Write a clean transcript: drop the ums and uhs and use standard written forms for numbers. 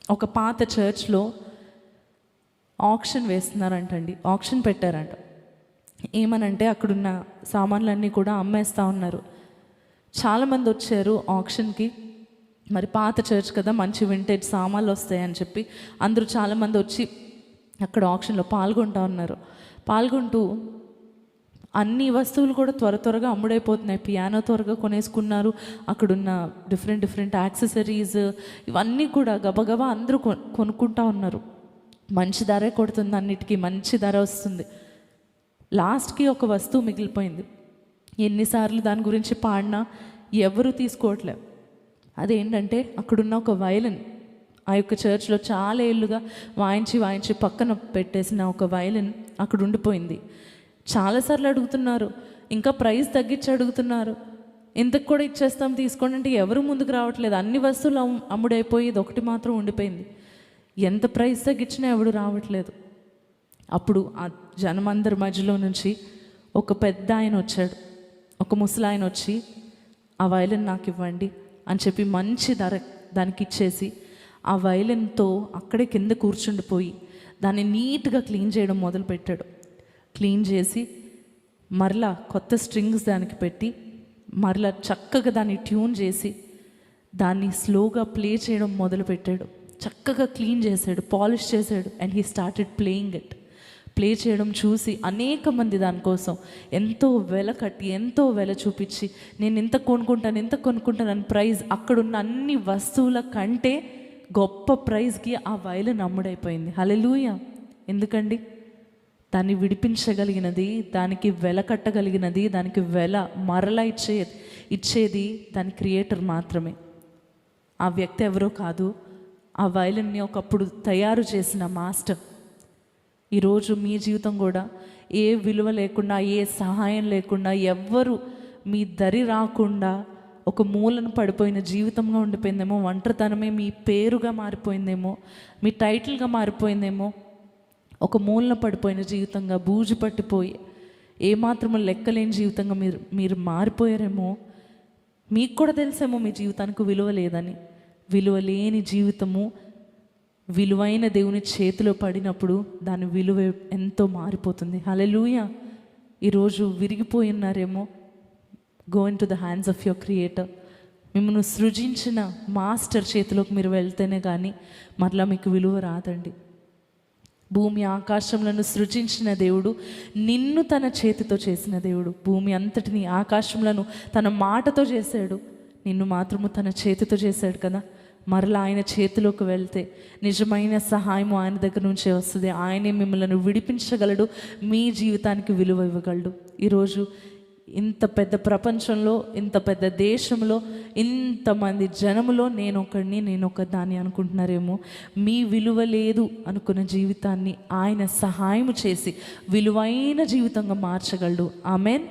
ఒక పాత చర్చ్లో ఆక్షన్ వేస్తున్నారంటండి, ఆక్షన్ పెట్టారంట. ఏమనంటే అక్కడున్న సామాన్లన్నీ కూడా అమ్మేస్తూ ఉన్నారు. చాలామంది వచ్చారు ఆక్షన్కి. మరి పాత చర్చ్ కదా, మంచి వింటేజ్ సామాన్లు వస్తాయని చెప్పి అందరూ చాలామంది వచ్చి అక్కడ ఆక్షన్లో పాల్గొంటూ అన్ని వస్తువులు కూడా త్వరగా అమ్ముడైపోతున్నాయి. పియానో త్వరగా కొనేసుకున్నారు. అక్కడున్న డిఫరెంట్ యాక్సెసరీస్ ఇవన్నీ కూడా గబగబా అందరూ కొనుక్కుంటా ఉన్నారు. మంచి ధరే కొడుతుంది, అన్నిటికీ మంచి ధర వస్తుంది. లాస్ట్కి ఒక వస్తువు మిగిలిపోయింది. ఎన్నిసార్లు దాని గురించి పాడినా ఎవరు తీసుకోవట్లేదు. అదేంటంటే అక్కడున్న ఒక వయలిన్. ఆ యొక్క చర్చ్లో చాలా ఏళ్ళుగా వాయించి పక్కన పెట్టేసిన ఒక వయలిన్ అక్కడ ఉండిపోయింది. చాలాసార్లు అడుగుతున్నారు, ఇంకా ప్రైస్ తగ్గించి అడుగుతున్నారు. ఇంతకు కూడా ఇచ్చేస్తాం తీసుకోండి అంటే ఎవరు ముందుకు రావట్లేదు. అన్ని వస్తువులు అమ్ముడైపోయి ఇది ఒకటి మాత్రం ఉండిపోయింది. ఎంత ప్రైస్ తగ్గించినా ఎవడు రావట్లేదు. అప్పుడు ఆ జనమందరి మధ్యలో నుంచి ఒక పెద్ద ఆయన వచ్చాడు. ఒక ముసలాయన వచ్చి ఆ వయలిన్ నాకు ఇవ్వండి అని చెప్పి మంచి ధర దానికి ఇచ్చేసి ఆ వయలిన్తో అక్కడే కింద కూర్చుండిపోయి దాన్ని నీట్గా క్లీన్ చేయడం మొదలుపెట్టాడు. క్లీన్ చేసి మరలా కొత్త స్ట్రింగ్స్ దానికి పెట్టి మరలా చక్కగా దాన్ని ట్యూన్ చేసి దాన్ని స్లోగా ప్లే చేయడం మొదలుపెట్టాడు. చక్కగా క్లీన్ చేశాడు, పాలిష్ చేశాడు. And he started playing it. Play చేయడం చూసి అనేక మంది దానికోసం ఎంతో వెల కట్టి ఎంతో వెల చూపించి నేను ఇంత కొనుక్కుంటాను ప్రైజ్ అక్కడున్న అన్ని వస్తువుల కంటే గొప్ప ప్రైజ్కి ఆ వయలిన్ అమ్ముడైపోయింది. హల్లెలూయా. ఎందుకండి? దాన్ని విడిపించగలిగినది, దానికి వెల కట్టగలిగినది, దానికి వెల మరలా ఇచ్చేది దాని క్రియేటర్ మాత్రమే. ఆ వ్యక్తి ఎవరో కాదు, ఆ వయలిన్ని ఒకప్పుడు తయారు చేసిన మాస్టర్. ఈరోజు మీ జీవితం కూడా ఏ విలువ లేకుండా, ఏ సహాయం లేకుండా, ఎవ్వరు మీ దరి రాకుండా ఒక మూలను పడిపోయిన జీవితంగా ఉండిపోయిందేమో. ఒంటరితనమే మీ పేరుగా మారిపోయిందేమో, మీ టైటిల్గా మారిపోయిందేమో. ఒక మూలన పడిపోయిన జీవితంగా, బూజు పట్టిపోయి ఏమాత్రము లెక్కలేని జీవితంగా మీరు మారిపోయారేమో. మీకు కూడా తెలిసేమో మీ జీవితానికి విలువ లేదని. విలువ లేని జీవితము విలువైన దేవుని చేతిలో పడినప్పుడు దాని విలువ ఎంతో మారిపోతుంది. హల్లెలూయా. ఈరోజు విరిగిపోయి ఉన్నారేమో. Go in to the hands of your creator. మిమ్మల్ని సృజించిన మాస్టర్ చేతిలోకి మీరు వెళ్తేనే కానీ మరలా మీకు విలువ రాదండి. భూమి ఆకాశములను సృజించిన దేవుడు, నిన్ను తన చేతితో చేసిన దేవుడు. భూమి అంతటిని ఆకాశములను తన మాటతో చేశాడు, నిన్ను మాత్రము తన చేతితో చేశాడు కదా. మరలా ఆయన చేతిలోకి వెళ్తే నిజమైన సహాయం ఆయన దగ్గర నుంచే వస్తుంది. ఆయనే మిమ్మల్ని విడిపించగలడు, మీ జీవితానికి విలువ ఇవ్వగలడు. ఈరోజు ఇంత పెద్ద ప్రపంచంలో, ఇంత పెద్ద దేశంలో, ఇంతమంది జనములో నేను ఒక దాన్ని అనుకుంటున్నారేమో. మీ విలువ లేదు అనుకున్న జీవితాన్ని ఆయన సహాయం చేసి విలువైన జీవితంగా మార్చగలడు. ఆమేన్.